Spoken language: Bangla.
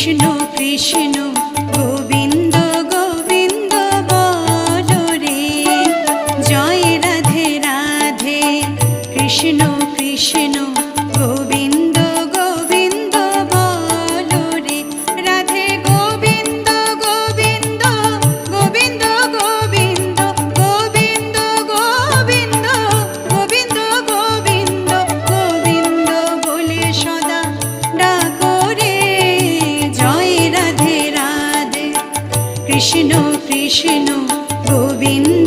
কৃষ্ণ কৃষ্ণ গোবিন্দ গোবিন্দ বলো রে, জয় রাধে রাধে কৃষ্ণ কৃষ্ণ গোবিন্দ গোবিন্দ বলো রে, রাধে গোবিন্দ গোবিন্দ গোবিন্দ গোবিন্দ গোবিন্দ গোবিন্দ গোবিন্দ গোবিন্দ গোবিন্দ বলে সদা ডাকো রে, জয় রাধে রাধে কৃষ্ণ কৃষ্ণ গোবিন্দ